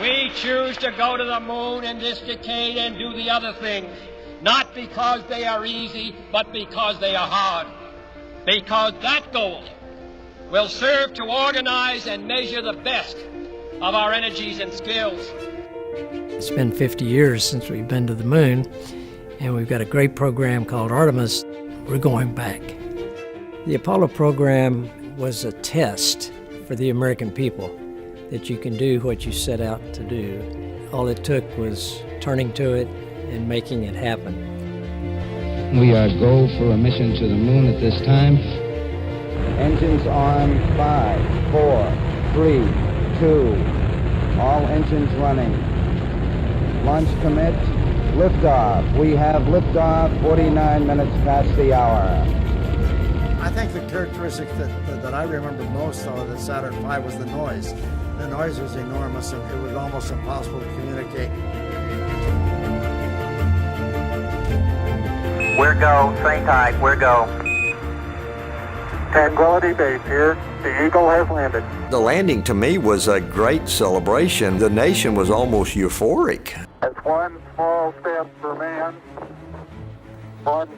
We choose to go to the moon in this decade and do the other things, not because they are easy, but because they are hard. Because that goal will serve to organize and measure the best of our energies and skills. It's been 50 years since we've been to the moon, and we've got a great program called Artemis. We're going back. The Apollo program was a test for the American people that you can do what you set out to do. All it took was turning to it and making it happen. We are go for a mission to the moon at this time. Engines on, 5, 4, 3, 2, all engines running. Launch commit, liftoff. We have liftoff, 49 minutes past the hour. I think the characteristic that I remember most of the Saturn V was the noise. The noise was enormous and it was almost impossible to communicate. We're go, train tight, we're go. Tranquility Base here, the Eagle has landed. The landing to me was a great celebration. The nation was almost euphoric. That's one small step for man, one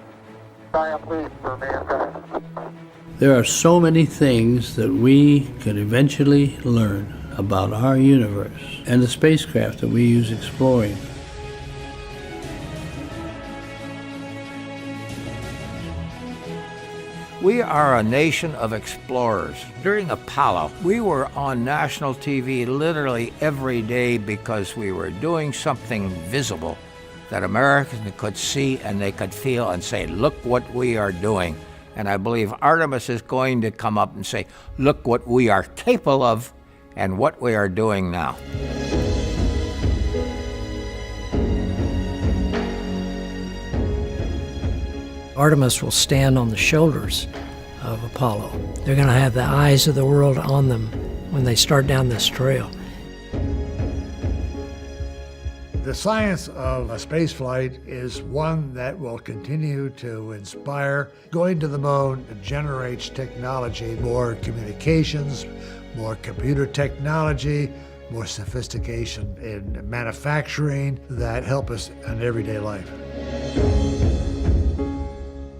giant leap for mankind. There are so many things that we could eventually learn about our universe and the spacecraft that we use exploring. We are a nation of explorers. During Apollo, we were on national TV literally every day because we were doing something visible that Americans could see and they could feel and say, look what we are doing. And I believe Artemis is going to come up and say, look what we are capable of and what we are doing now. Artemis will stand on the shoulders of Apollo. They're going to have the eyes of the world on them when they start down this trail. The science of a space flight is one that will continue to inspire. Going to the moon generates technology, more communications, more computer technology, more sophistication in manufacturing that help us in everyday life.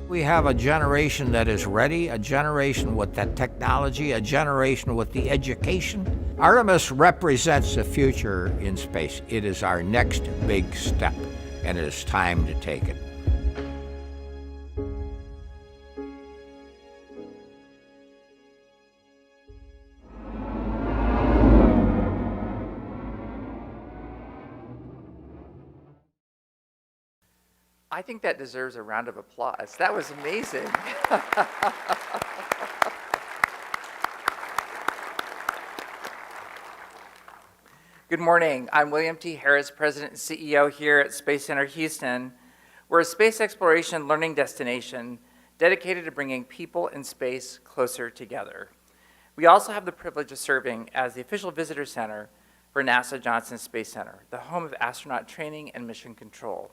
We have a generation that is ready, a generation with that technology, a generation with the education. Artemis represents the future in space. It is our next big step, and it is time to take it. I think that deserves a round of applause. That was amazing. Good morning. I'm William T. Harris, President and CEO here at Space Center Houston. We're a space exploration learning destination dedicated to bringing people in space closer together. We also have the privilege of serving as the official visitor center for NASA Johnson Space Center, the home of astronaut training and mission control.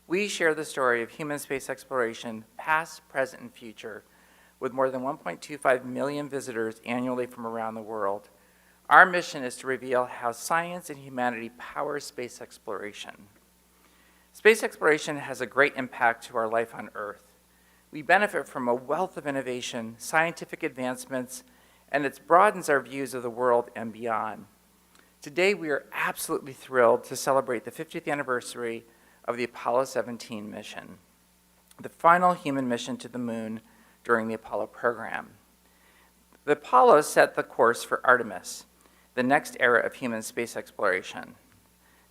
We share the story of human space exploration, past, present, and future, with more than 1.25 million visitors annually from around the world. Our mission is to reveal how science and humanity power space exploration. Space exploration has a great impact to our life on Earth. We benefit from a wealth of innovation, scientific advancements, and it broadens our views of the world and beyond. Today, we are absolutely thrilled to celebrate the 50th anniversary of the Apollo 17 mission, the final human mission to the moon during the Apollo program. The Apollo set the course for Artemis, the next era of human space exploration.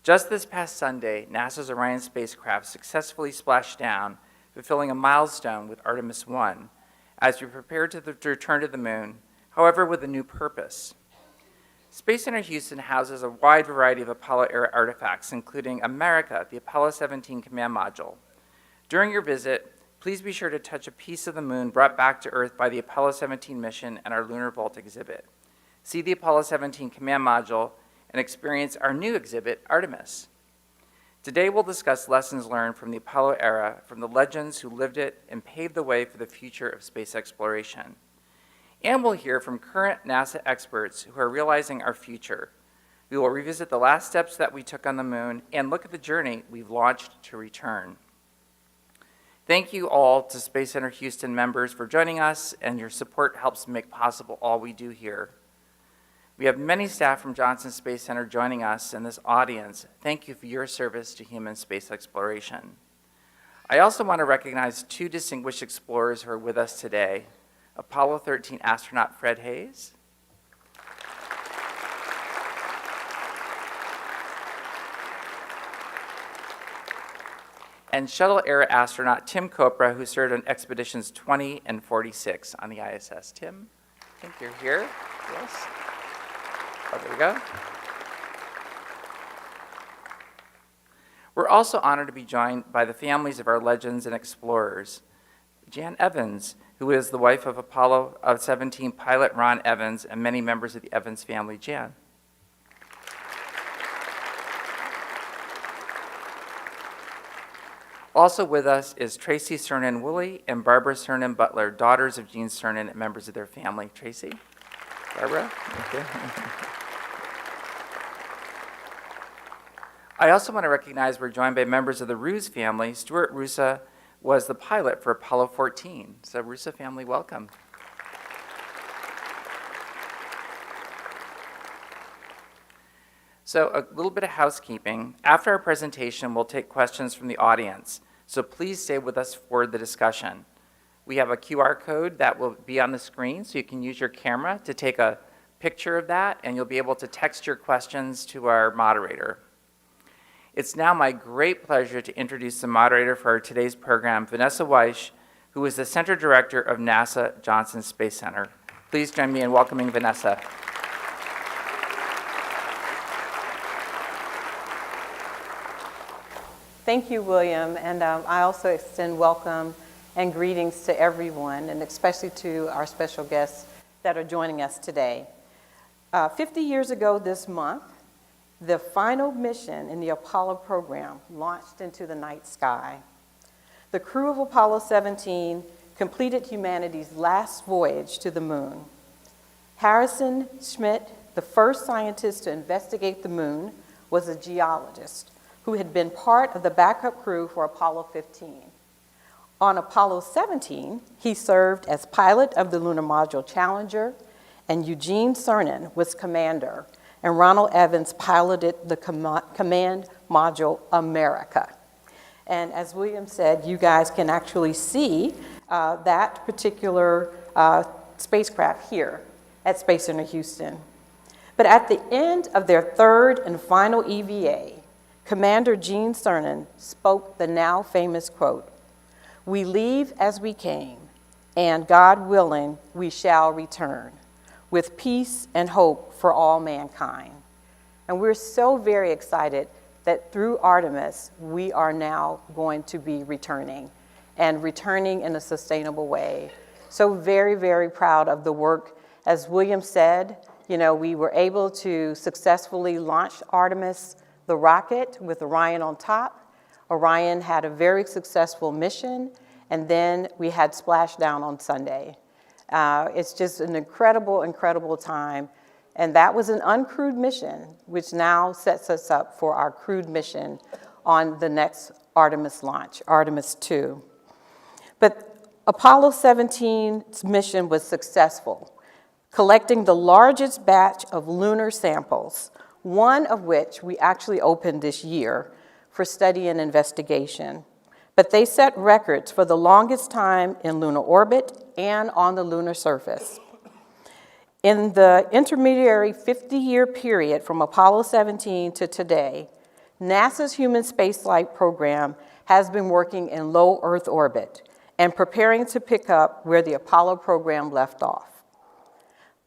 Just this past Sunday, NASA's Orion spacecraft successfully splashed down, fulfilling a milestone with Artemis I, as we prepare to return to the moon, however with a new purpose. Space Center Houston houses a wide variety of Apollo-era artifacts, including America, the Apollo 17 command module. During your visit, please be sure to touch a piece of the moon brought back to Earth by the Apollo 17 mission and our Lunar Vault exhibit. See the Apollo 17 command module and experience our new exhibit, Artemis. Today we'll discuss lessons learned from the Apollo era, from the legends who lived it and paved the way for the future of space exploration. And we'll hear from current NASA experts who are realizing our future, We will revisit the last steps that we took on the moon and look at the journey we've launched to return. Thank you all to Space Center Houston members for joining us, and your support helps make possible all we do here. We have many staff from Johnson Space Center joining us in this audience. Thank you for your service to human space exploration. I also want to recognize two distinguished explorers who are with us today: Apollo 13 astronaut Fred Hayes, and shuttle-era astronaut Tim Kopra, who served on expeditions 20 and 46 on the ISS. Tim, I think you're here. Yes. Oh, there we go. We're also honored to be joined by the families of our legends and explorers. Jan Evans, who is the wife of Apollo 17 pilot Ron Evans, and many members of the Evans family. Jan. Also with us is Tracy Cernan-Woolley and Barbara Cernan-Butler, daughters of Gene Cernan and members of their family. Tracy? Barbara? Okay. I also want to recognize we're joined by members of the Ruse family. Stuart Rusa was the pilot for Apollo 14. So Rusa family, welcome. So a little bit of housekeeping. After our presentation, we'll take questions from the audience. So please stay with us for the discussion. We have a QR code that will be on the screen, so you can use your camera to take a picture of that, and you'll be able to text your questions to our moderator. It's now my great pleasure to introduce the moderator for today's program, Vanessa Wyche, who is the Center Director of NASA Johnson Space Center. Please join me in welcoming Vanessa. Thank you, William, and I also extend welcome and greetings to everyone, and especially to our special guests that are joining us today. 50 years ago this month, the final mission in the Apollo program launched into the night sky. The crew of Apollo 17 completed humanity's last voyage to the moon. Harrison Schmitt, the first scientist to investigate the moon, was a geologist who had been part of the backup crew for Apollo 15. On Apollo 17, he served as pilot of the Lunar Module Challenger, and Eugene Cernan was commander, and Ronald Evans piloted the command module America. And as William said, you guys can actually see that particular spacecraft here at Space Center Houston. But at the end of their third and final EVA, Commander Gene Cernan spoke the now famous quote, "We leave as we came, and God willing, we shall return, with peace and hope for all mankind." And we're so very excited that through Artemis, we are now going to be returning, and returning in a sustainable way. So very, very proud of the work. As William said, you know, we were able to successfully launch Artemis, the rocket, with Orion on top. Orion had a very successful mission, and then we had splashdown on Sunday. It's just an incredible, incredible time. And that was an uncrewed mission, which now sets us up for our crewed mission on the next Artemis launch, Artemis II. But Apollo 17's mission was successful, collecting the largest batch of lunar samples, one of which we actually opened this year for study and investigation. But they set records for the longest time in lunar orbit and on the lunar surface. In the intermediary 50-year period from Apollo 17 to today, NASA's human spaceflight program has been working in low Earth orbit and preparing to pick up where the Apollo program left off.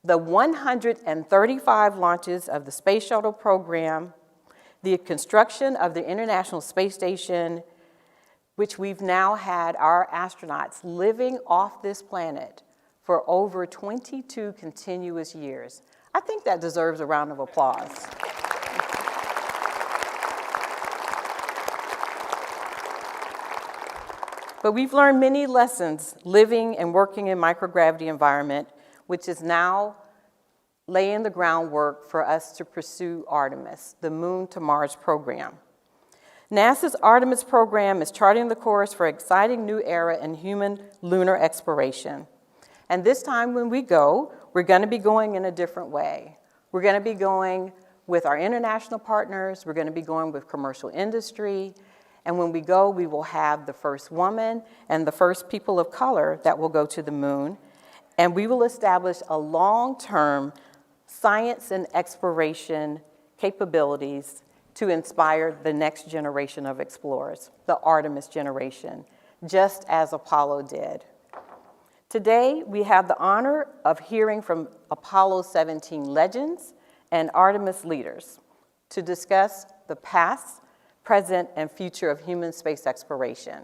The 135 launches of the Space Shuttle program, the construction of the International Space Station, which we've now had our astronauts living off this planet for over 22 continuous years. I think that deserves a round of applause. But we've learned many lessons living and working in microgravity environment, which is now laying the groundwork for us to pursue Artemis, the Moon to Mars program. NASA's Artemis program is charting the course for an exciting new era in human lunar exploration. And this time when we go, we're going to be going in a different way. We're going to be going with our international partners, we're going to be going with commercial industry, and when we go, we will have the first woman and the first people of color that will go to the moon, and we will establish a long-term science and exploration capabilities to inspire the next generation of explorers, the Artemis generation, just as Apollo did. Today, we have the honor of hearing from Apollo 17 legends and Artemis leaders to discuss the past, present, and future of human space exploration.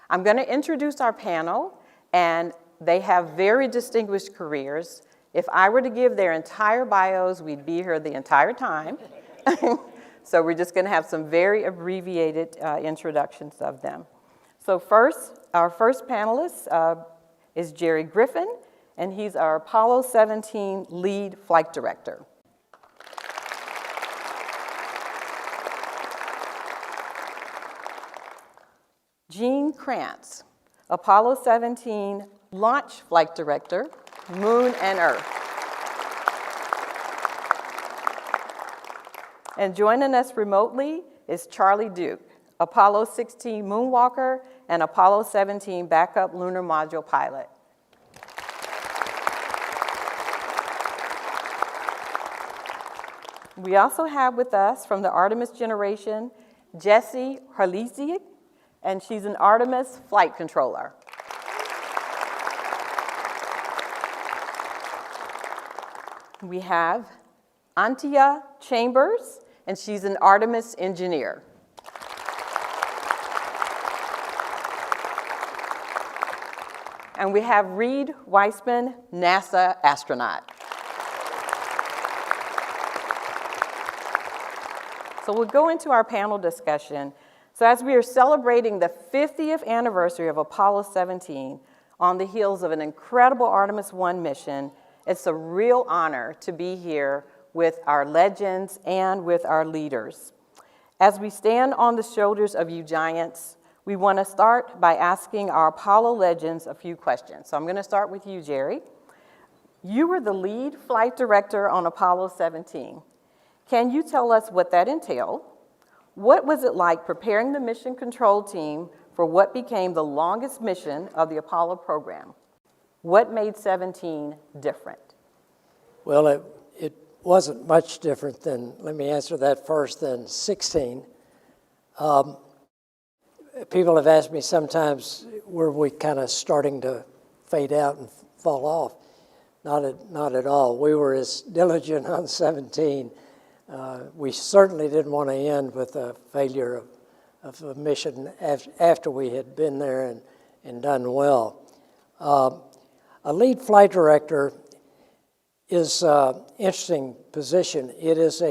I'm going to introduce our panel, and they have very distinguished careers. If I were to give their entire bios, we'd be here the entire time. So we're just going to have some very abbreviated introductions of them. So first, our first panelist is Gerry Griffin, and he's our Apollo 17 lead flight director. Kranz, Apollo 17 launch flight director, Moon and Earth. And joining us remotely is Charlie Duke, Apollo 16 moonwalker and Apollo 17 backup lunar module pilot. We also have with us from the Artemis generation, Jessi Horelica, and she's an Artemis flight controller. We have Antja Chambers, and she's an Artemis engineer. And we have Reid Wiseman, NASA astronaut. So we'll go into our panel discussion. So as we are celebrating the 50th anniversary of Apollo 17 on the heels of an incredible Artemis I mission, it's a real honor to be here with our legends and with our leaders. As we stand on the shoulders of you giants, we want to start by asking our Apollo legends a few questions. So I'm going to start with you, Gerry. You were the lead flight director on Apollo 17. Can you tell us what that entailed? What was it like preparing the mission control team for what became the longest mission of the Apollo program? What made 17 different? Well, it wasn't much different than, let me answer that first, than 16. People have asked me sometimes, were we kind of starting to fade out and fall off? Not at all. We were as diligent on 17. We certainly didn't want to end with a failure of a mission after we had been there and done well. A lead flight director is an interesting position. It is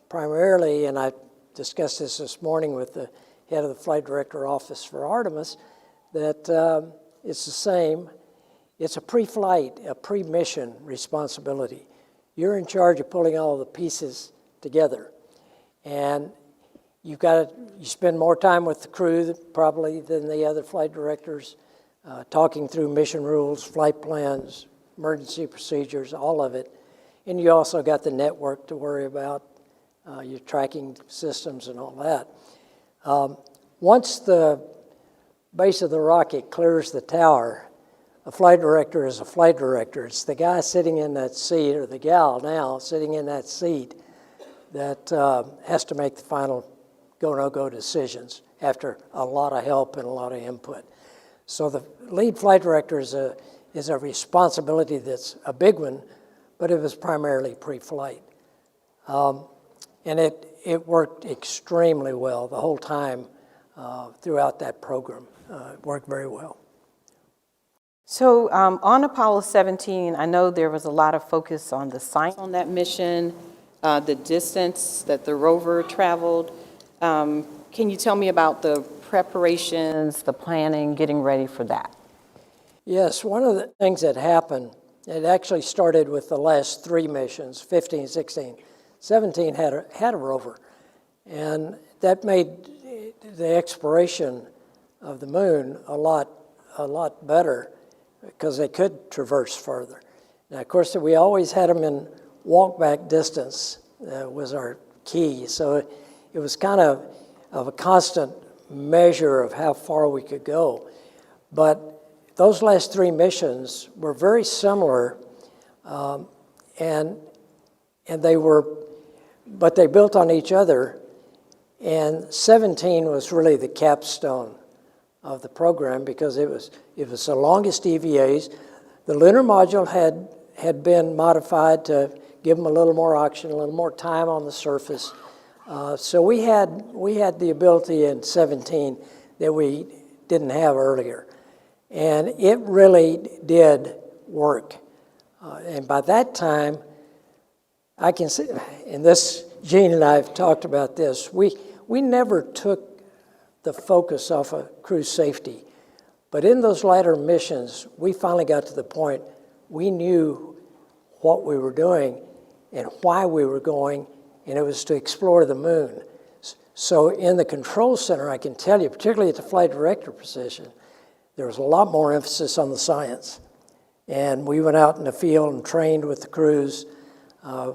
primarily, and I discussed this morning with the head of the flight director office for Artemis, that it's the same. It's a pre-flight, a pre-mission responsibility. You're in charge of pulling all the pieces together. And you spend more time with the crew probably than the other flight directors, talking through mission rules, flight plans, emergency procedures, all of it. And you also got the network to worry about, your tracking systems and all that. Once the base of the rocket clears the tower, a flight director is a flight director. It's the guy sitting in that seat, or the gal now sitting in that seat, that has to make the final go, no-go decisions after a lot of help and a lot of input. So the lead flight director is a responsibility that's a big one, but it was primarily pre-flight. And it worked extremely well the whole time throughout that program. It worked very well. So on Apollo 17, I know there was a lot of focus on the science on that mission, the distance that the rover traveled. Can you tell me about the preparations, the planning, getting ready for that? Yes, one of the things that happened It actually started with the last 3 missions, 15, 16. 17 had a rover, and that made the exploration of the moon a lot better because they could traverse further. Now, of course, we always had them in walk-back distance was our key, so it was kind of a constant measure of how far we could go. But those last 3 missions were very similar, and but they built on each other. And 17 was really the capstone of the program because it was the longest EVAs. The lunar module had been modified to give them a little more oxygen, a little more time on the surface. So we had the ability in 17 that we didn't have earlier. And it really did work. And by that time, I can see, and this, Gene and I have talked about this, we never took the focus off of crew safety. But in those latter missions, we finally got to the point we knew what we were doing and why we were going, and it was to explore the moon. So in the control center, I can tell you, particularly at the flight director position, there was a lot more emphasis on the science. And we went out in the field and trained with the crews,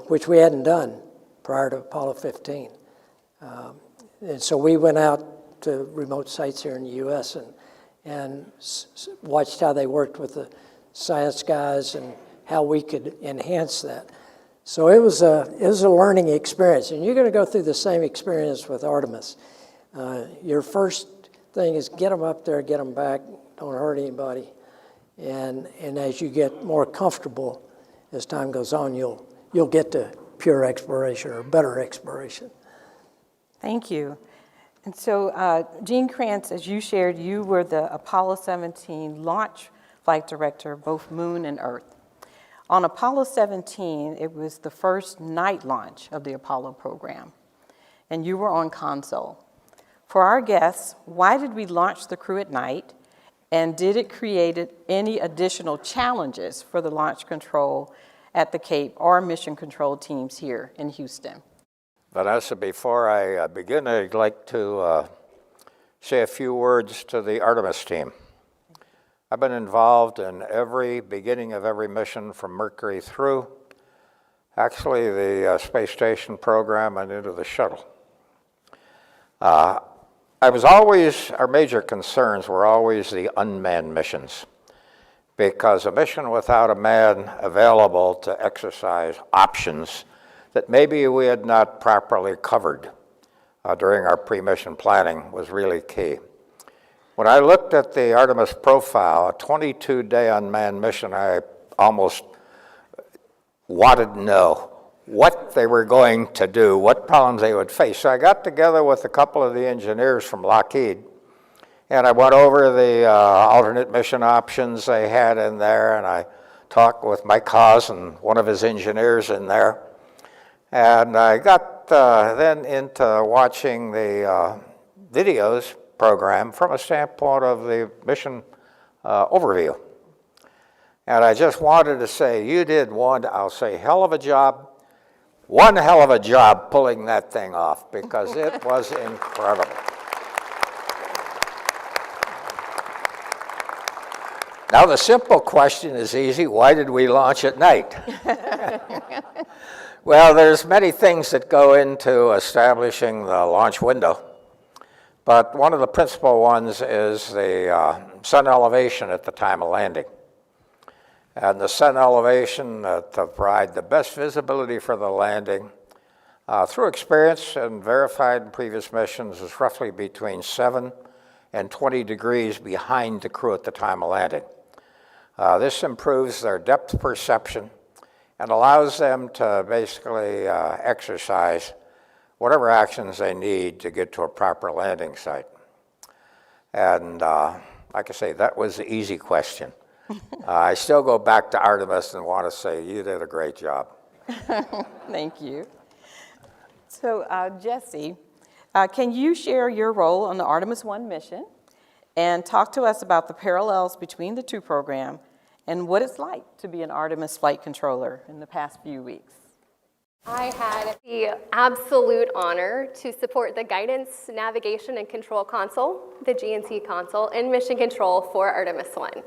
which we hadn't done prior to Apollo 15. And so we went out to remote sites here in the U.S. and watched how they worked with the science guys and how we could enhance that. So it was a learning experience, and you're going to go through the same experience with Artemis. Your first thing is get them up there, get them back, don't hurt anybody, and as you get more comfortable as time goes on, you'll get to pure exploration or better exploration. Thank you. And so, Gene Kranz, as you shared, you were the Apollo 17 launch flight director, both Moon and Earth. On Apollo 17, it was the first night launch of the Apollo program, and you were on console. For our guests, why did we launch the crew at night, and did it create any additional challenges for the launch control at the Cape or mission control teams here in Houston? Vanessa, before I begin, I'd like to say a few words to the Artemis team. I've been involved in every beginning of every mission from Mercury through, actually the space station program and into the shuttle. Our major concerns were always the unmanned missions, because a mission without a man available to exercise options that maybe we had not properly covered during our pre-mission planning was really key. When I looked at the Artemis profile, a 22-day unmanned mission, I almost wanted to know what they were going to do, what problems they would face. So I got together with a couple of the engineers from Lockheed, and I went over the alternate mission options they had in there, and I talked with Mike Haas and one of his engineers in there. And I got then into watching the videos program from a standpoint of the mission overview. And I just wanted to say, you did I'll say, hell of a job, one hell of a job pulling that thing off, because it was incredible. Now the simple question is easy, why did we launch at night? Well, there's many things that go into establishing the launch window, but one of the principal ones is the sun elevation at the time of landing. And the sun elevation to provide the best visibility for the landing, through experience and verified in previous missions, is roughly between 7 and 20 degrees behind the crew at the time of landing. This improves their depth perception and allows them to basically exercise whatever actions they need to get to a proper landing site. And like I say, that was the easy question. I still go back to Artemis and want to say, you did a great job. Thank you. So, Jessi, can you share your role on the Artemis I mission and talk to us about the parallels between the two programs and what it's like to be an Artemis flight controller in the past few weeks. I had the absolute honor to support the Guidance, Navigation, and Control Console, the GNC console, and mission control for Artemis I.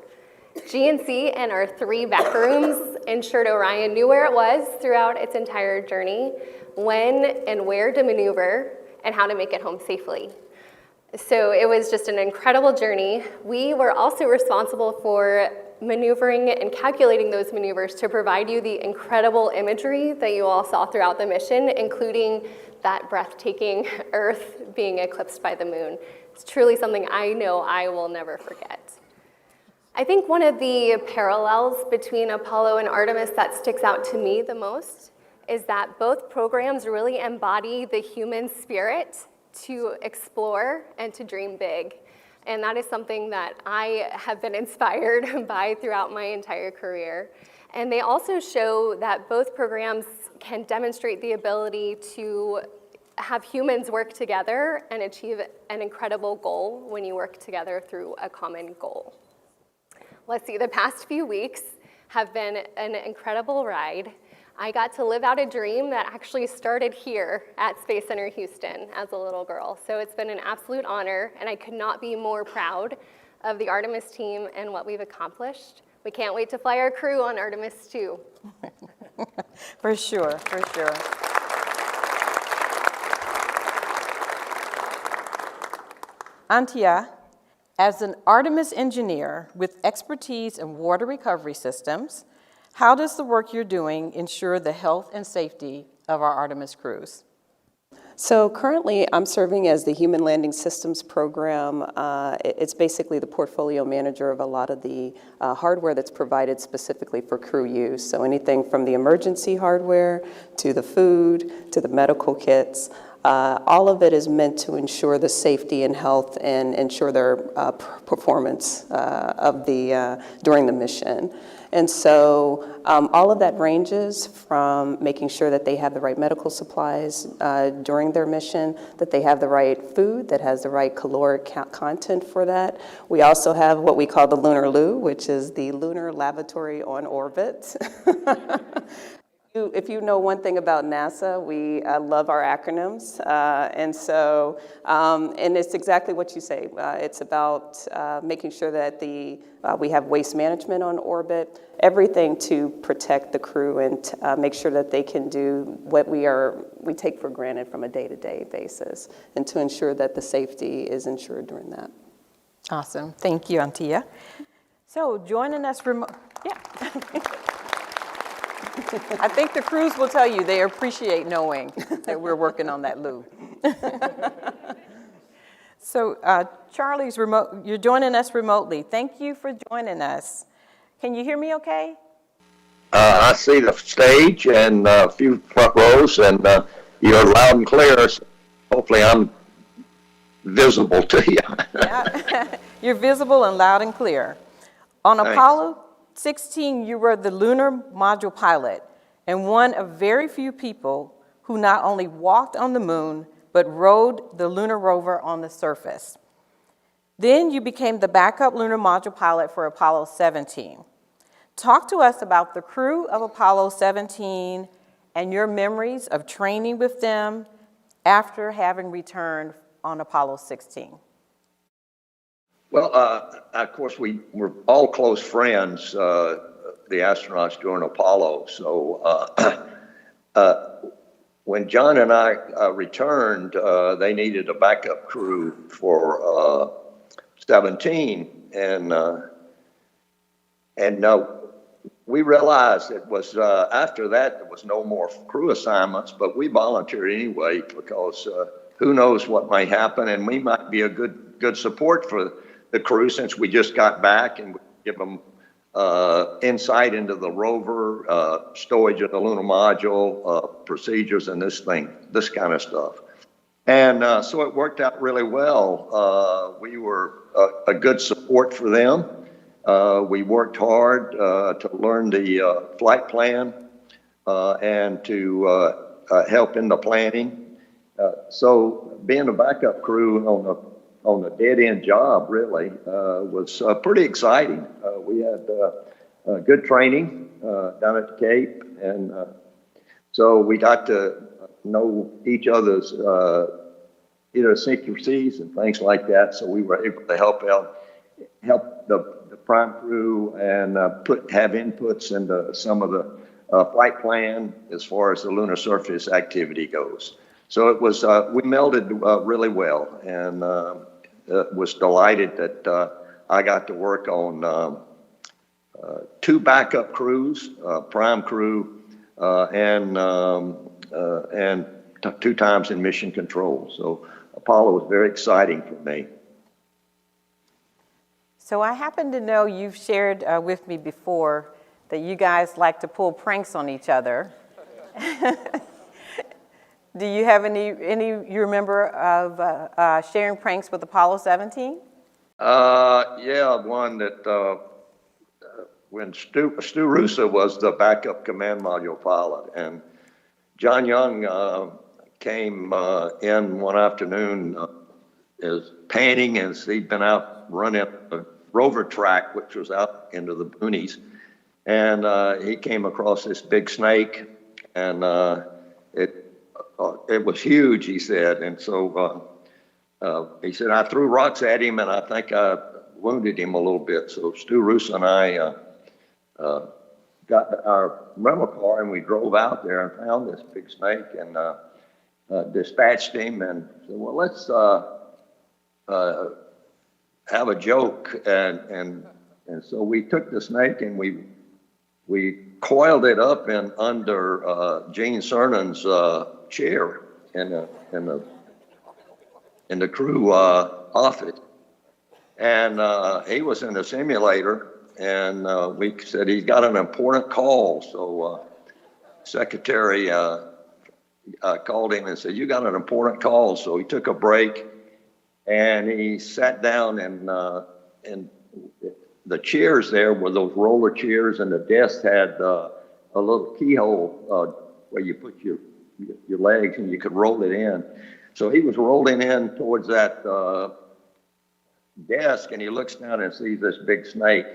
GNC and our 3 back rooms ensured Orion knew where it was throughout its entire journey, when and where to maneuver, and how to make it home safely. So it was just an incredible journey. We were also responsible for maneuvering and calculating those maneuvers to provide you the incredible imagery that you all saw throughout the mission, including that breathtaking Earth being eclipsed by the moon. It's truly something I know I will never forget. I think one of the parallels between Apollo and Artemis that sticks out to me the most is that both programs really embody the human spirit to explore and to dream big. And that is something that I have been inspired by throughout my entire career. And they also show that both programs can demonstrate the ability to have humans work together and achieve an incredible goal when you work together through a common goal. Let's see, the past few weeks have been an incredible ride. I got to live out a dream that actually started here at Space Center Houston as a little girl. So it's been an absolute honor, and I could not be more proud of the Artemis team and what we've accomplished. We can't wait to fly our crew on Artemis II. For sure, for sure. Antja, as an Artemis engineer with expertise in water recovery systems, how does the work you're doing ensure the health and safety of our Artemis crews? So currently, I'm serving as the Human Landing Systems Program. It's basically the portfolio manager of a lot of the hardware that's provided specifically for crew use. So anything from the emergency hardware to the food to the medical kits. All of it is meant to ensure the safety and health and ensure their performance during the mission. And so all of that ranges from making sure that they have the right medical supplies during their mission, that they have the right food that has the right caloric content for that. We also have what we call the Lunar Loo, which is the Lunar Laboratory on Orbit. If you know one thing about NASA, we love our acronyms, and it's exactly what you say. It's about making sure that we have waste management on orbit, everything to protect the crew and make sure that they can do what we take for granted from a day-to-day basis, and to ensure that the safety is ensured during that. Awesome, thank you, Antja. So joining us remote, yeah. I think the crews will tell you they appreciate knowing that we're working on that loo. So Charlie's remote, you're joining us remotely. Thank you for joining us. Can you hear me okay? I see the stage and a few front rows, and you're loud and clear. So hopefully I'm visible to you. Yeah. You're visible and loud and clear. On Thanks. Apollo 16, you were the lunar module pilot and one of very few people who not only walked on the moon, but rode the lunar rover on the surface. Then you became the backup lunar module pilot for Apollo 17. Talk to us about the crew of Apollo 17 and your memories of training with them after having returned on Apollo 16. Well, of course, we were all close friends, the astronauts during Apollo. So when John and I returned, they needed a backup crew for 17. And we realized it was after that, there was no more crew assignments, but we volunteered anyway because who knows what might happen, and we might be a good support for the crew since we just got back, and we give them insight into the rover, stowage of the lunar module, procedures, and this kind of stuff. And so it worked out really well. We were a good support for them. We worked hard to learn the flight plan and to help in the planning. So being a backup crew on a dead-end job really was pretty exciting. We had good training down at the Cape, and so we got to know each other's idiosyncrasies and things like that. So we were able to help the prime crew and have inputs into some of the flight plan as far as the lunar surface activity goes. So it was we melded really well, and was delighted that I got to work on 2 backup crews, prime crew, and 2 times in mission control. So Apollo was very exciting for me. So I happen to know you've shared with me before that you guys like to pull pranks on each other. Do you have any you remember of sharing pranks with Apollo 17? Yeah, one that when Stu Russo was the backup command module pilot, and John Young came in one afternoon as panting as he'd been out running a rover track, which was out into the boonies, and he came across this big snake, and it was huge, he said, and so he said, I threw rocks at him, and I think I wounded him a little bit. So Stu Russo and I got our rental car, and we drove out there and found this big snake, and dispatched him, and said, well, let's have a joke, and so we took the snake and we coiled it up under Gene Cernan's chair in the crew office, and he was in the simulator, and we said he's got an important call. So secretary called him and said, you got an important call. So he took a break, and he sat down, and the chairs there were those roller chairs, and the desk had a little keyhole where you put your legs and you could roll it in. So he was rolling in towards that desk, and he looks down and sees this big snake,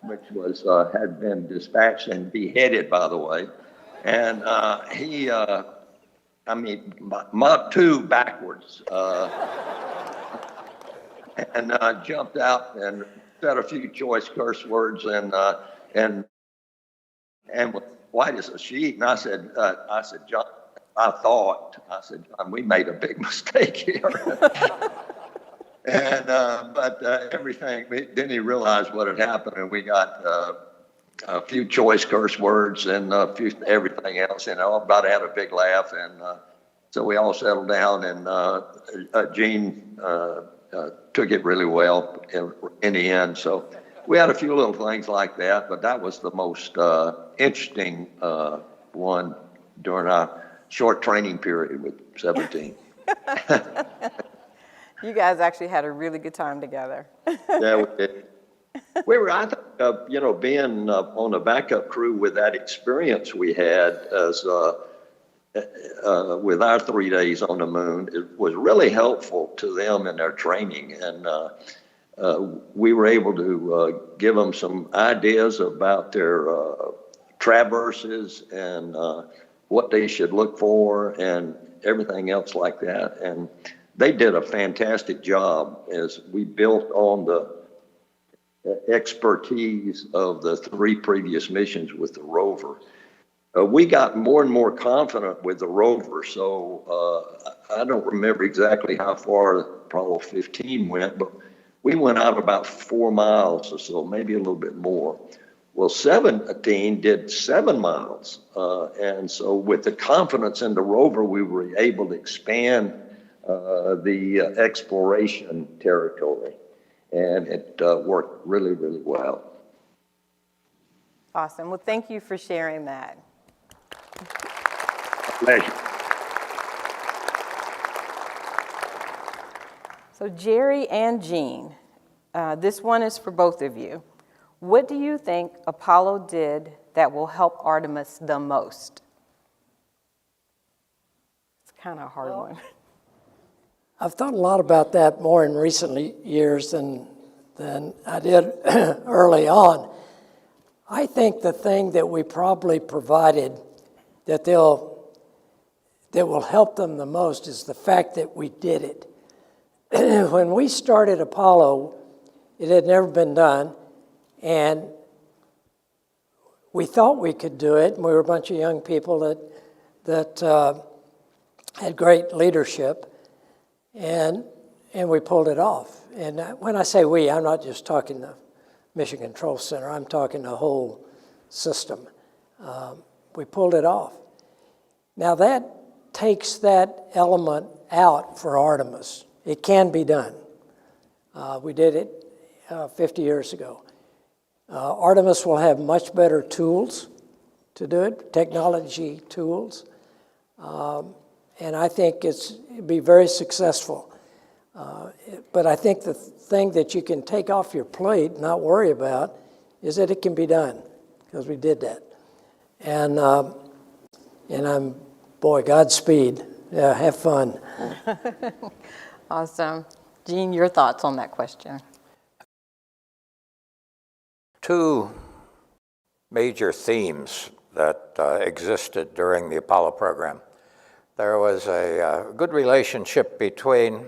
which was had been dispatched and beheaded, by the way. And he, Mach 2 backwards, and jumped out and said a few choice curse words, and was white as a sheet. And I said, John, I said, John, we made a big mistake here. And but everything, then he realized what had happened, and we got a few choice curse words and a few everything else, and everybody had a big laugh, and so we all settled down, and Gene took it really well in the end. So we had a few little things like that, but that was the most interesting one during our short training period with 17. You guys actually had a really good time together. Yeah, we did. We were, I think, being on the backup crew with that experience we had as with our 3 days on the moon, it was really helpful to them in their training, and we were able to give them some ideas about their traverses and what they should look for and everything else like that. And they did a fantastic job as we built on the expertise of the 3 previous missions with the rover. We got more and more confident with the rover, so I don't remember exactly how far Apollo 15 went, but we went out about 4 miles or so, maybe a little bit more. Well, 17 did 7 miles, and so with the confidence in the rover, we were able to expand the exploration territory, and it worked really, really well. Awesome. Well, thank you for sharing that. Pleasure. So Gerry and Gene, this one is for both of you. What do you think Apollo did that will help Artemis the most? It's kind of a hard one. I've thought a lot about that more in recent years than I did early on. I think the thing that we probably provided that will help them the most is the fact that we did it. When we started Apollo, it had never been done, and we thought we could do it, and we were a bunch of young people that had great leadership, and we pulled it off. And when I say we, I'm not just talking the Mission Control Center, I'm talking the whole system. We pulled it off. Now that takes that element out for Artemis. It can be done. We did it 50 years ago. Artemis will have much better tools to do it, technology tools, and I think it'd be very successful. But I think the thing that you can take off your plate and not worry about is that it can be done, because we did that. And I'm, boy, Godspeed. Yeah, have fun. Awesome. Gene, your thoughts on that question? Two major themes that existed during the Apollo program. There was a good relationship between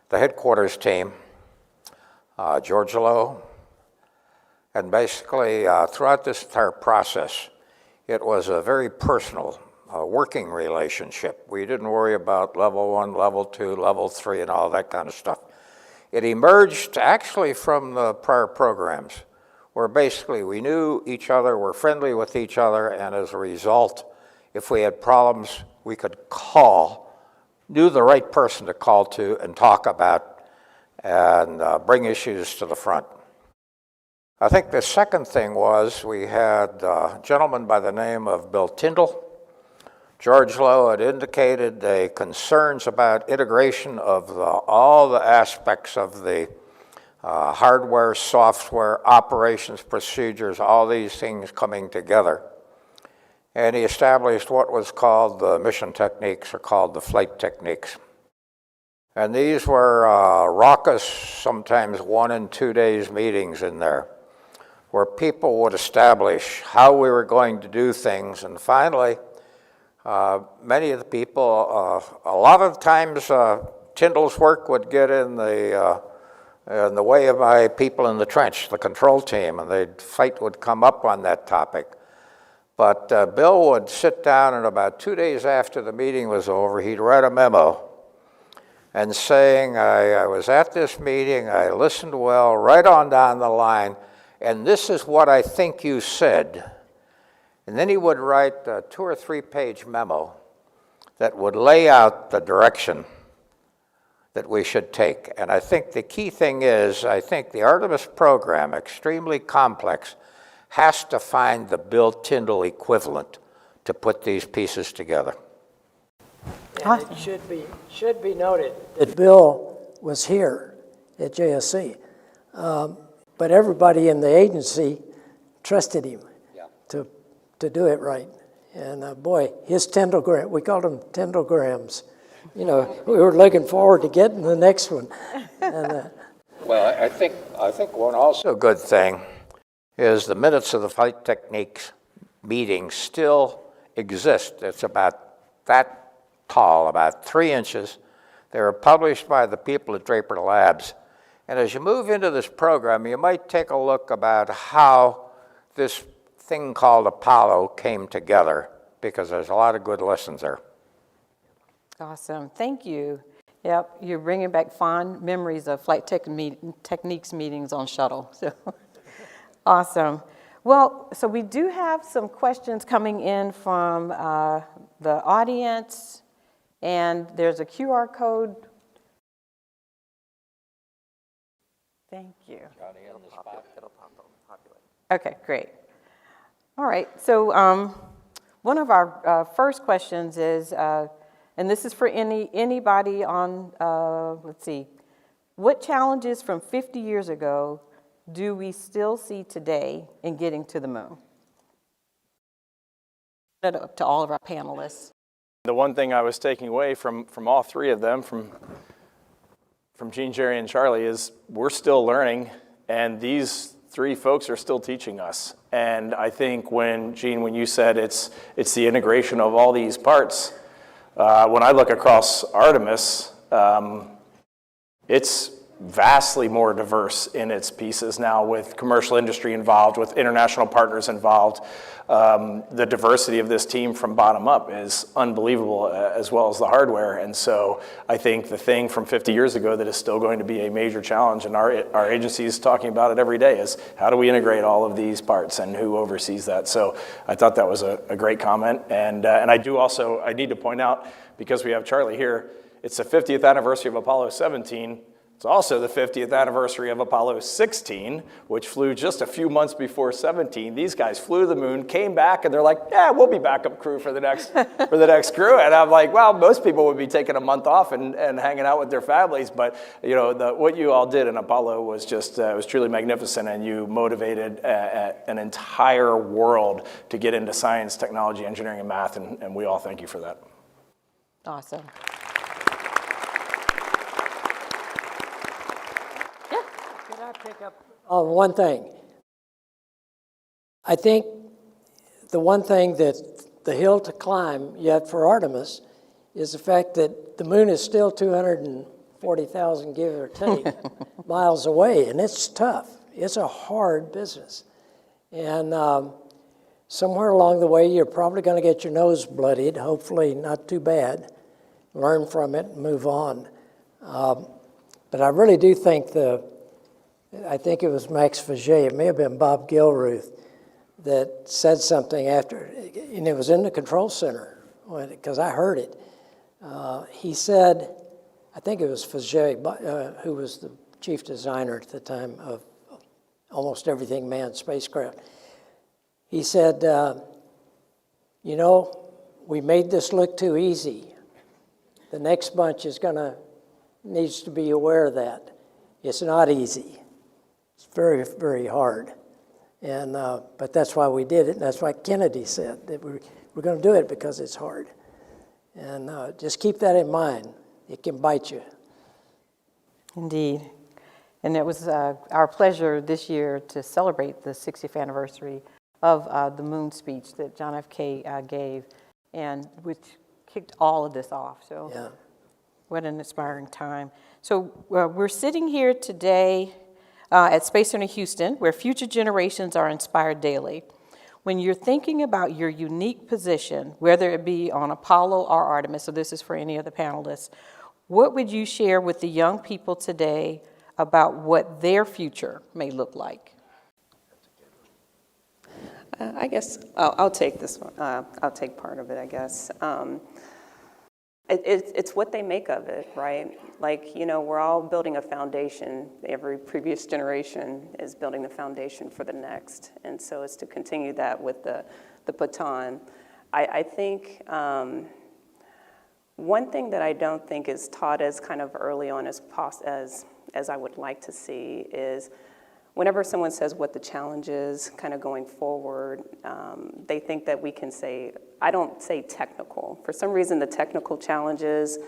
the headquarters team, George Low, and basically throughout this entire process, it was a very personal working relationship. We didn't worry about level 1, level 2, level 3, and all that kind of stuff. It emerged actually from the prior programs, where basically we knew each other, were friendly with each other, and as a result, if we had problems, we could call, knew the right person to call to and talk about, and bring issues to the front. I think the second thing was we had a gentleman by the name of Bill Tyndall. George Low had indicated the concerns about integration of all the aspects of the hardware, software, operations, procedures, all these things coming together. And he established what was called the mission techniques, or called the flight techniques. And these were raucous, sometimes 1 and 2 days meetings in there, where people would establish how we were going to do things. And finally, many of the people, a lot of times Tyndall's work would get in the way of my people in the trench, the control team, and the fight would come up on that topic. But Bill would sit down, and about 2 days after the meeting was over, he'd write a memo and saying, I was at this meeting, I listened well, right on down the line, and this is what I think you said. And then he would write a 2 or 3 page memo that would lay out the direction that we should take. And I think the key thing is, I think the Artemis program, extremely complex, has to find the Bill Tyndall equivalent to put these pieces together. And it should be noted that Bill was here at JSC, but everybody in the agency trusted him to do it right. And boy, his Tyndallgram, we called them Tyndallgrams. You know, we were looking forward to getting the next one. And, well, I think one also good thing is the minutes of the flight techniques meetings still exist. It's about that tall, about 3 inches. They were published by the people at Draper Labs. And as you move into this program, you might take a look about how this thing called Apollo came together, because there's a lot of good lessons there. Awesome, thank you. Yep, you're bringing back fond memories of flight techniques meetings on shuttle. So, awesome. Well, so we do have some questions coming in from the audience, and there's a QR code. Thank you. Okay, great. All right, so one of our first questions is, and this is for anybody on, let's see, what challenges from 50 years ago do we still see today in getting to the moon? Up to all of our panelists. The one thing I was taking away from all three of them, from Gene, Gerry, and Charlie, is we're still learning, and these three folks are still teaching us. And I think Gene, when you said it's the integration of all these parts, when I look across Artemis, it's vastly more diverse in its pieces now, with commercial industry involved, with international partners involved. The diversity of this team from bottom up is unbelievable, as well as the hardware. And so I think the thing from 50 years ago that is still going to be a major challenge, and our agency is talking about it every day, is how do we integrate all of these parts and who oversees that? So I thought that was a great comment. And I need to point out, because we have Charlie here, it's the 50th anniversary of Apollo 17. It's also the 50th anniversary of Apollo 16, which flew just a few months before 17. These guys flew to the moon, came back, and they're like, yeah, we'll be backup crew for the next crew. And I'm like, well, most people would be taking a month off and hanging out with their families. But what you all did in Apollo was just, it was truly magnificent, and you motivated an entire world to get into science, technology, engineering, and math, and we all thank you for that. Awesome. Pick up on one thing. I think the one thing that the hill to climb yet for Artemis is the fact that the moon is still 240,000, give or take, miles away, and it's tough. It's a hard business. And somewhere along the way, you're probably going to get your nose bloodied, hopefully not too bad, learn from it, and move on. But I really do think I think it was Max Vauget, it may have been Bob Gilruth, that said something after, and it was in the control center, because I heard it. He said, I think it was Vauget, who was the chief designer at the time of almost everything manned spacecraft. He said, we made this look too easy. The next bunch needs to be aware of that. It's not easy. It's very, very hard. And but that's why we did it, and that's why Kennedy said that we're going to do it because it's hard. And just keep that in mind. It can bite you. Indeed. And it was our pleasure this year to celebrate the 60th anniversary of the moon speech that John F. K. Gave, and which kicked all of this off. So yeah. What an inspiring time. So we're sitting here today at Space Center Houston, where future generations are inspired daily. When you're thinking about your unique position, whether it be on Apollo or Artemis, so this is for any of the panelists, what would you share with the young people today about what their future may look like? I guess I'll take this one. I'll take part of it, I guess. It's what they make of it, right? Like, we're all building a foundation. Every previous generation is building the foundation for the next. And so it's to continue that with the baton. I think one thing that I don't think is taught as kind of early on as I would like to see is whenever someone says what the challenge is kind of going forward, they think that we can say, I don't say technical. For some reason, the technical challenges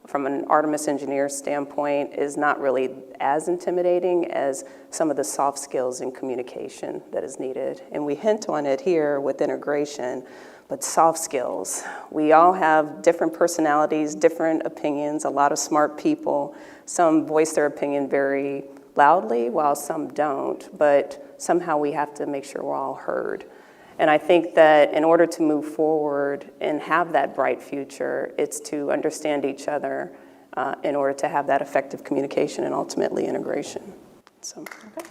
from an Artemis engineer standpoint is not really as intimidating as some of the soft skills in communication that is needed. And we hint on it here with integration, but soft skills. We all have different personalities, different opinions, a lot of smart people. Some voice their opinion very loudly, while some don't, but somehow we have to make sure we're all heard. And I think that in order to move forward and have that bright future, it's to understand each other in order to have that effective communication and ultimately integration. So, okay.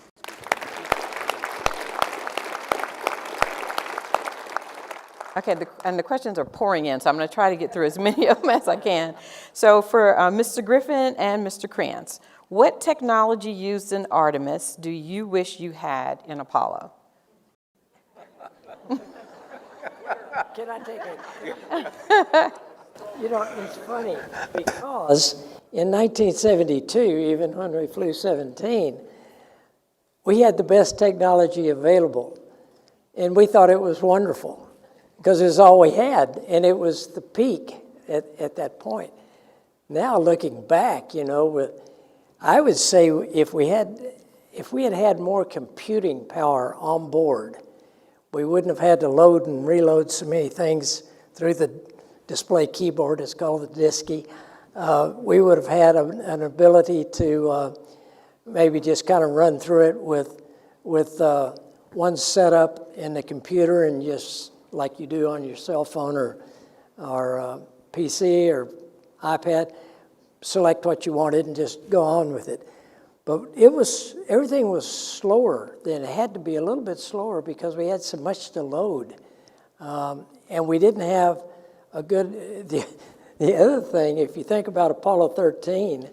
Okay, and the questions are pouring in, so I'm going to try to get through as many of them as I can. So for Mr. Griffin and Mr. Kranz, what technology used in Artemis do you wish you had in Apollo? Can I take it? It's funny because in 1972, even when we flew 17, we had the best technology available, and we thought it was wonderful because it was all we had, and it was the peak at that point. Now, looking back, I would say if we had if we had had more computing power on board, we wouldn't have had to load and reload so many things through the display keyboard. It's called the DISCI. We would have had an ability to maybe just kind of run through it with one setup in the computer, and just like you do on your cell phone or PC or iPad, select what you wanted and just go on with it. But everything was slower. Then it had to be a little bit slower because we had so much to load. And we didn't have a good, the other thing, if you think about Apollo 13,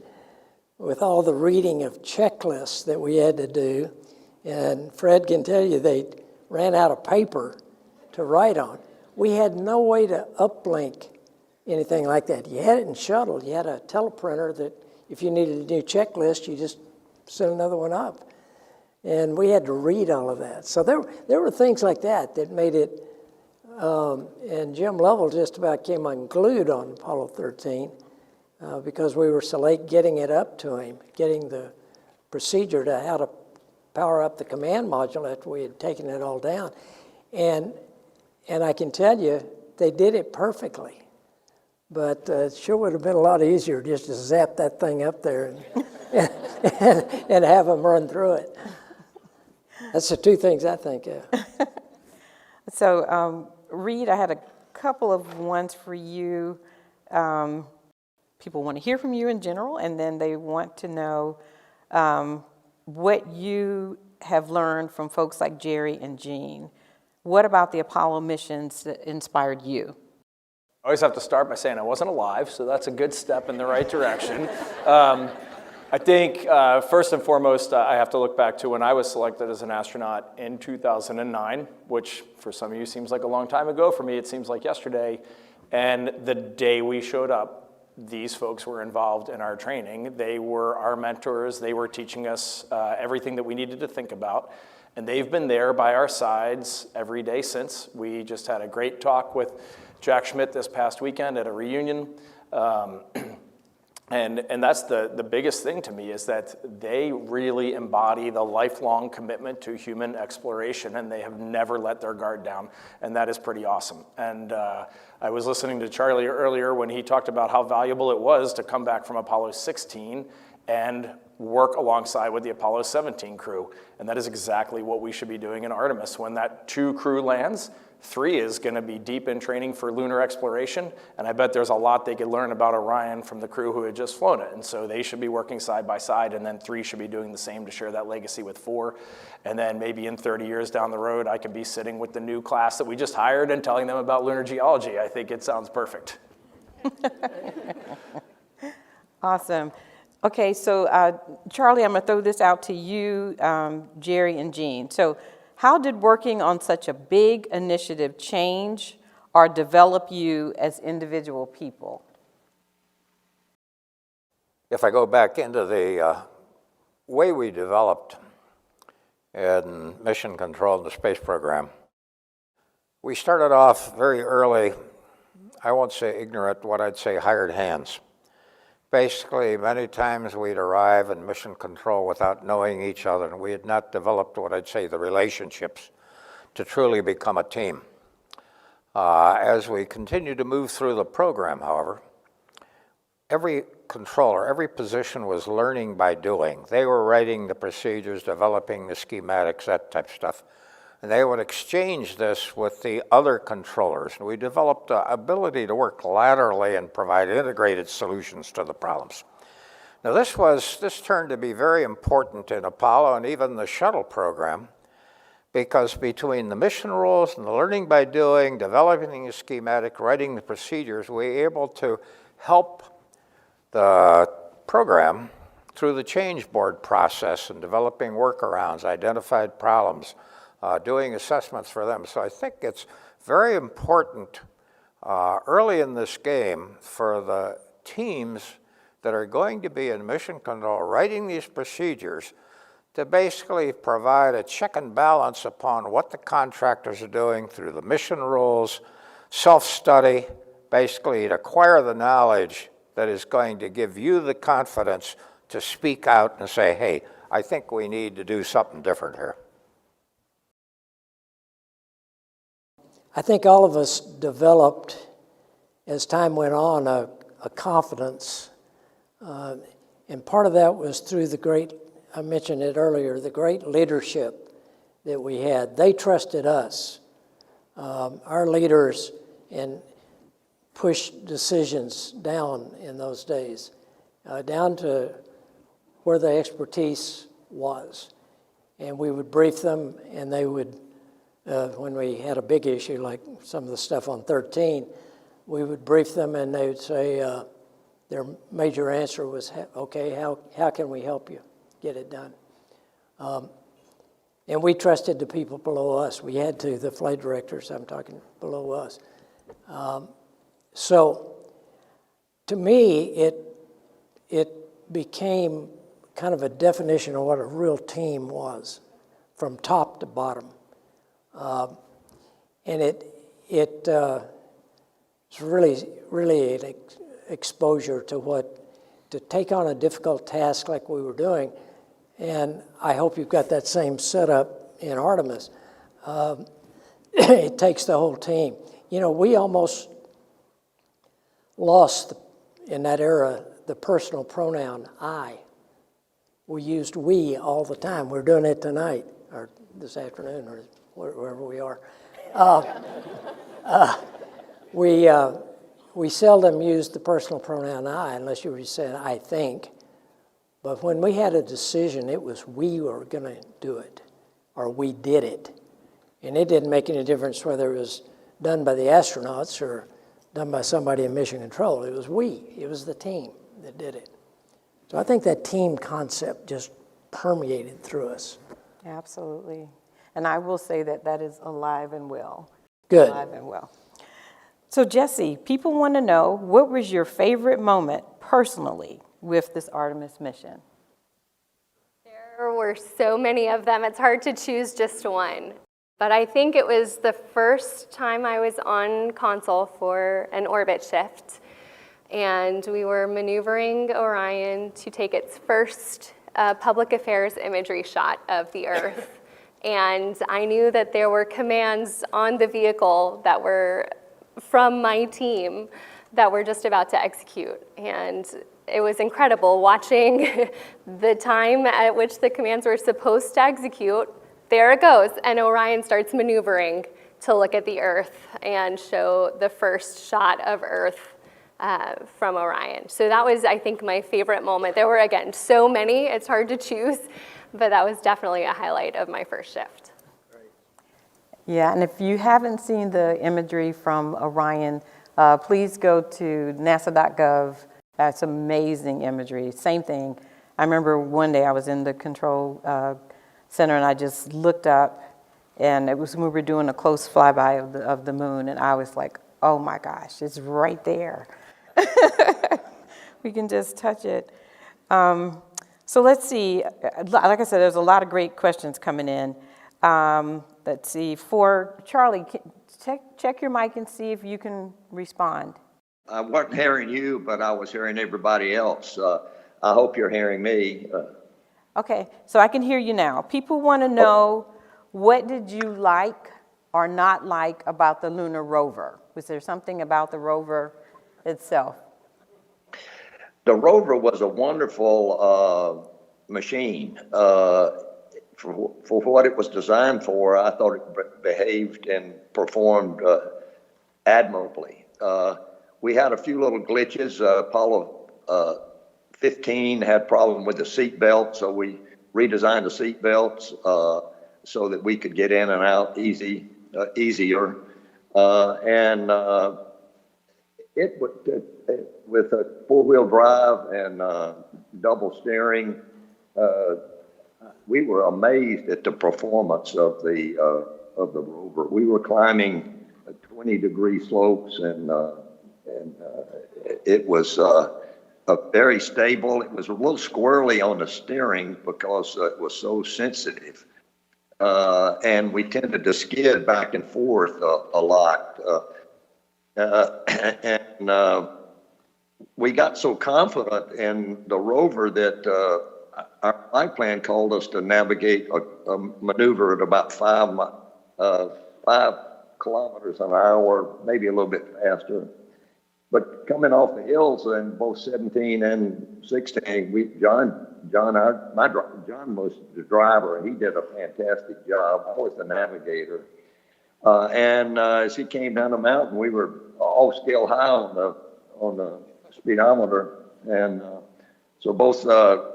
with all the reading of checklists that we had to do, and Fred can tell you they ran out of paper to write on. We had no way to uplink anything like that. You had it in shuttle. You had a teleprinter that if you needed a new checklist, you just sent another one up. And we had to read all of that. So there were things like that that made it, and Jim Lovell just about came unglued on Apollo 13 because we were so late getting it up to him, getting the procedure to how to power up the command module after we had taken it all down. And I can tell you, they did it perfectly. But it sure would have been a lot easier just to zap that thing up there and have them run through it. That's the two things I think of. So, Reid, I had a couple of ones for you. People want to hear from you in general, and then they want to know what you have learned from folks like Gerry and Gene. What about the Apollo missions that inspired you? I always have to start by saying I wasn't alive, so that's a good step in the right direction. I think, first and foremost, I have to look back to when I was selected as an astronaut in 2009, which for some of you seems like a long time ago. For me, it seems like yesterday. And the day we showed up, these folks were involved in our training. They were our mentors. They were teaching us everything that we needed to think about. And they've been there by our sides every day since. We just had a great talk with Jack Schmidt this past weekend at a reunion. And that's the biggest thing to me, is that they really embody the lifelong commitment to human exploration, and they have never let their guard down, and that is pretty awesome. And I was listening to Charlie earlier when he talked about how valuable it was to come back from Apollo 16 and work alongside with the Apollo 17 crew, and that is exactly what we should be doing in Artemis. When that 2 crew lands, 3 is going to be deep in training for lunar exploration, and I bet there's a lot they could learn about Orion from the crew who had just flown it, and so they should be working side by side, and then 3 should be doing the same to share that legacy with 4, and then maybe in 30 years down the road, I could be sitting with the new class that we just hired and telling them about lunar geology. I think it sounds perfect. Awesome. Okay, so Charlie, I'm going to throw this out to you, Gerry and Gene. So how did working on such a big initiative change or develop you as individual people? If I go back into the way we developed in mission control in the space program, we started off very early, I won't say ignorant, what I'd say hired hands. Basically, many times we'd arrive in mission control without knowing each other, and we had not developed what I'd say the relationships to truly become a team. As we continued to move through the program, however, every controller, every position was learning by doing. They were writing the procedures, developing the schematics, that type of stuff. And they would exchange this with the other controllers. And we developed the ability to work laterally and provide integrated solutions to the problems. Now this turned to be very important in Apollo and even the shuttle program, because between the mission rules and the learning by doing, developing the schematic, writing the procedures, we were able to help the program through the change board process and developing workarounds, identified problems, doing assessments for them. So I think it's very important early in this game for the teams that are going to be in mission control writing these procedures to basically provide a check and balance upon what the contractors are doing through the mission rules, self-study, basically to acquire the knowledge that is going to give you the confidence to speak out and say, hey, I think we need to do something different here. I think all of us developed, as time went on, a confidence. And part of that was through the great, I mentioned it earlier, the great leadership that we had. They trusted us, our leaders, and pushed decisions down in those days, down to where the expertise was. And we would brief them, and they would, when we had a big issue like some of the stuff on 13, we would brief them and they would say, their major answer was, okay, how can we help you get it done? And we trusted the people below us. We had to, the flight directors, I'm talking below us. So to me, it became kind of a definition of what a real team was, from top to bottom. And it's really an exposure to take on a difficult task like we were doing. And I hope you've got that same setup in Artemis. It takes the whole team. You know, we almost lost, in that era, the personal pronoun I. We used we all the time. We're doing it tonight, or this afternoon, or wherever we are. We seldom used the personal pronoun I, unless you were saying I think. But when we had a decision, it was we were going to do it, or we did it. And it didn't make any difference whether it was done by the astronauts or done by somebody in mission control. It was we. It was the team that did it. So I think that team concept just permeated through us. Absolutely. And I will say that that is alive and well. Good. Alive and well. So Jessi, people want to know, what was your favorite moment personally with this Artemis mission? There were so many of them, it's hard to choose just one. But I think it was the first time I was on console for an orbit shift. And we were maneuvering Orion to take its first public affairs imagery shot of the Earth. And I knew that there were commands on the vehicle that were from my team that were just about to execute. And it was incredible watching the time at which the commands were supposed to execute. There it goes, and Orion starts maneuvering to look at the Earth and show the first shot of Earth from Orion. So that was, I think, my favorite moment. There were, again, so many, it's hard to choose, but that was definitely a highlight of my first shift. Yeah, and if you haven't seen the imagery from Orion, please go to nasa.gov. That's amazing imagery. Same thing. I remember one day I was in the control center and I just looked up, and it was when we were doing a close flyby of the moon, and I was like, oh my gosh, it's right there. We can just touch it. So let's see, like I said, there's a lot of great questions coming in. Let's see, for Charlie, check your mic and see if you can respond. I wasn't hearing you, but I was hearing everybody else. I hope you're hearing me. Okay, so I can hear you now. People want to know, what did you like or not like about the lunar rover? Was there something about the rover itself? The rover was a wonderful machine. For what it was designed for, I thought it behaved and performed admirably. We had a few little glitches. Apollo 15 had problem with the seat belt, so we redesigned the seat belts so that we could get in and out easier. It with a four-wheel drive and double steering, we were amazed at the performance of the rover. We were climbing 20-degree slopes, and it was very stable. It was a little squirrely on the steering because it was so sensitive, and we tended to skid back and forth a lot. And we got so confident in the rover that our flight plan called us to navigate a maneuver at about 5 kilometers an hour, maybe a little bit faster. But coming off the hills in both 17 and 16, John was the driver, and he did a fantastic job. I was the navigator. And as he came down the mountain, we were all scale high on the speedometer. And so both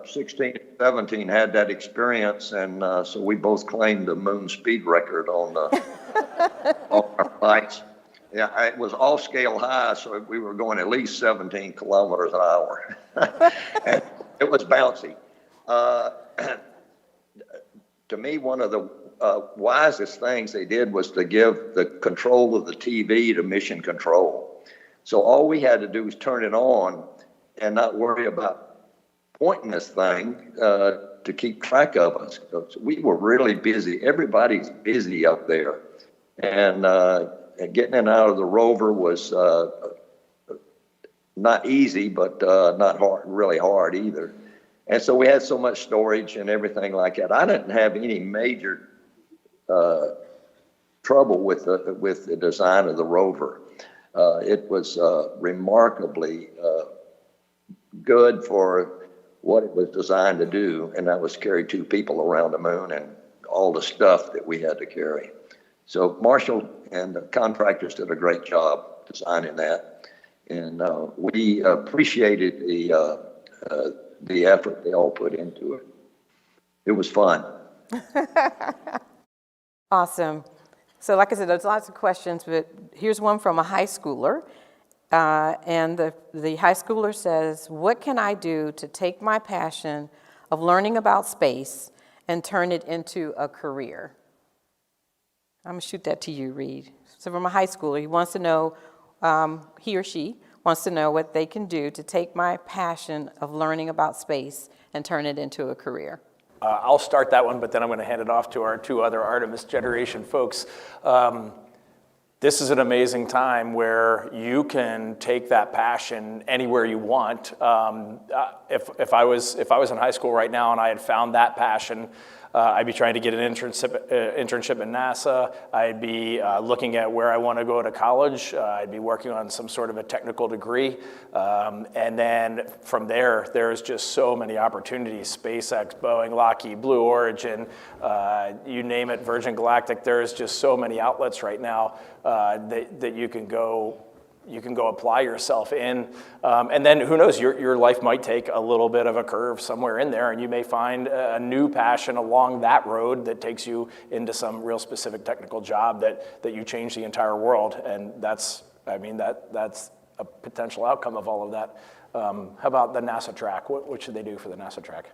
16 and 17 had that experience, and so we both claimed the moon speed record on our flights. Yeah, it was all scale high, so we were going at least 17 kilometers an hour. And it was bouncy. To me, one of the wisest things they did was to give the control of the TV to mission control. So all we had to do was turn it on and not worry about pointing this thing to keep track of us. So we were really busy. Everybody's busy up there. And getting in and out of the rover was not easy, but not hard, really hard either. And so we had so much storage and everything like that. I didn't have any major trouble with the design of the rover. It was remarkably good for what it was designed to do, and that was carry 2 people around the moon and all the stuff that we had to carry. So Marshall and the contractors did a great job designing that, and we appreciated the effort they all put into it. It was fun. Awesome. So like I said, there's lots of questions, but here's one from a high schooler. And the high schooler says, what can I do to take my passion of learning about space and turn it into a career? I'm going to shoot that to you, Reid. So from a high schooler, he wants to know, he or she wants to know what they can do to take my passion of learning about space and turn it into a career. I'll start that one, but then I'm going to hand it off to our 2 other Artemis generation folks. This is an amazing time where you can take that passion anywhere you want. If I was in high school right now and I had found that passion, I'd be trying to get an internship at NASA. I'd be looking at where I want to go to college. I'd be working on some sort of a technical degree. And then from there, there's just so many opportunities. SpaceX, Boeing, Lockheed, Blue Origin, you name it, Virgin Galactic. There's just so many outlets right now that you can go apply yourself in. And then who knows, your life might take a little bit of a curve somewhere in there, and you may find a new passion along that road that takes you into some real specific technical job that you change the entire world. And that's a potential outcome of all of that. How about the NASA track? What should they do for the NASA track?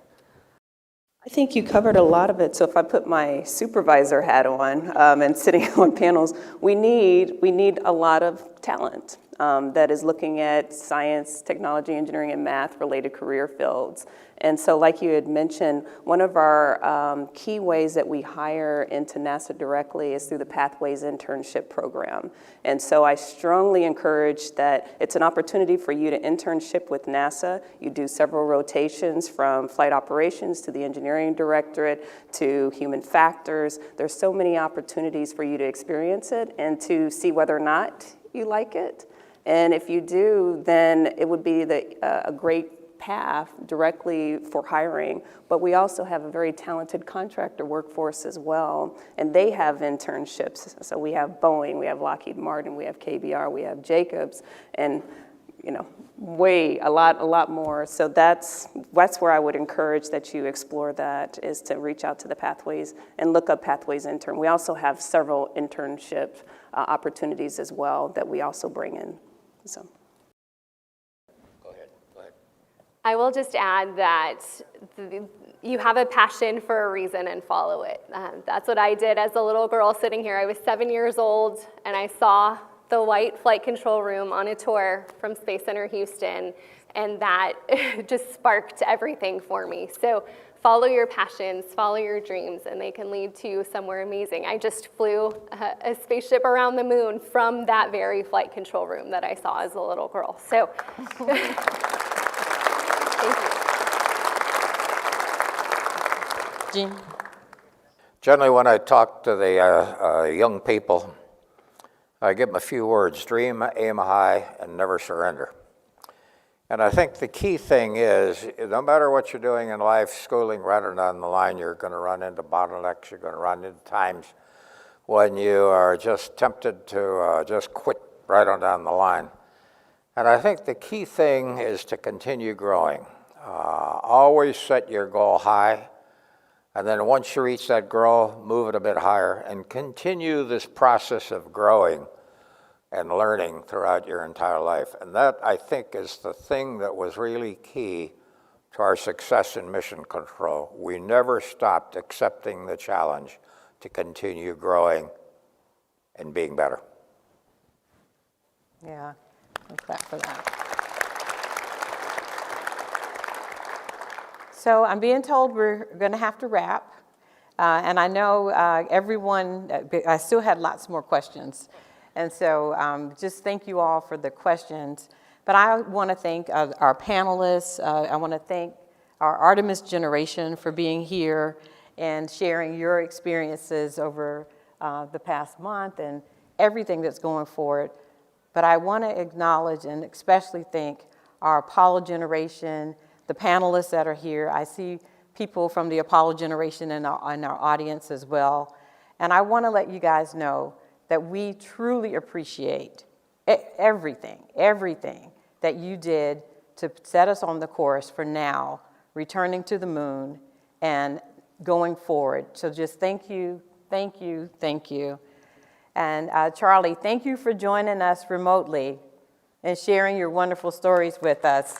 I think you covered a lot of it. So if I put my supervisor hat on and sitting on panels, we need a lot of talent that is looking at science, technology, engineering, and math-related career fields. And so like you had mentioned, one of our key ways that we hire into NASA directly is through the Pathways Internship Program. And so I strongly encourage that it's an opportunity for you to internship with NASA. You do several rotations from flight operations to the engineering directorate to human factors. There's so many opportunities for you to experience it and to see whether or not you like it. And if you do, then it would be a great path directly for hiring. But we also have a very talented contractor workforce as well, and they have internships. So we have Boeing, we have Lockheed Martin, we have KBR, we have Jacobs, and a lot more. So that's where I would encourage that you explore that, is to reach out to the Pathways and look up Pathways Intern. We also have several internship opportunities as well that we also bring in. So. Go ahead. I will just add that you have a passion for a reason and follow it. That's what I did as a little girl sitting here. I was 7 years old and I saw the white flight control room on a tour from Space Center Houston, and that just sparked everything for me. So follow your passions, follow your dreams, and they can lead to somewhere amazing. I just flew a spaceship around the moon from that very flight control room that I saw as a little girl. So thank you. Gene? Generally, when I talk to the young people, I give them a few words: dream, aim high, and never surrender. And I think the key thing is, no matter what you're doing in life, schooling, right or down the line, you're going to run into bottlenecks, you're going to run into times when you are just tempted to just quit right on down the line. And I think the key thing is to continue growing. Always set your goal high, and then once you reach that goal, move it a bit higher, and continue this process of growing and learning throughout your entire life. And that, I think, is the thing that was really key to our success in mission control. We never stopped accepting the challenge to continue growing and being better. Yeah, I'm glad for that. So I'm being told we're going to have to wrap. And I know everyone, I still had lots more questions. And so just thank you all for the questions. But I want to thank our panelists. I want to thank our Artemis generation for being here and sharing your experiences over the past month and everything that's going forward. But I want to acknowledge and especially thank our Apollo generation, the panelists that are here. I see people from the Apollo generation in our audience as well. And I want to let you guys know that we truly appreciate everything that you did to set us on the course for now, returning to the moon and going forward. So just thank you, thank you, thank you. And Charlie, thank you for joining us remotely and sharing your wonderful stories with us.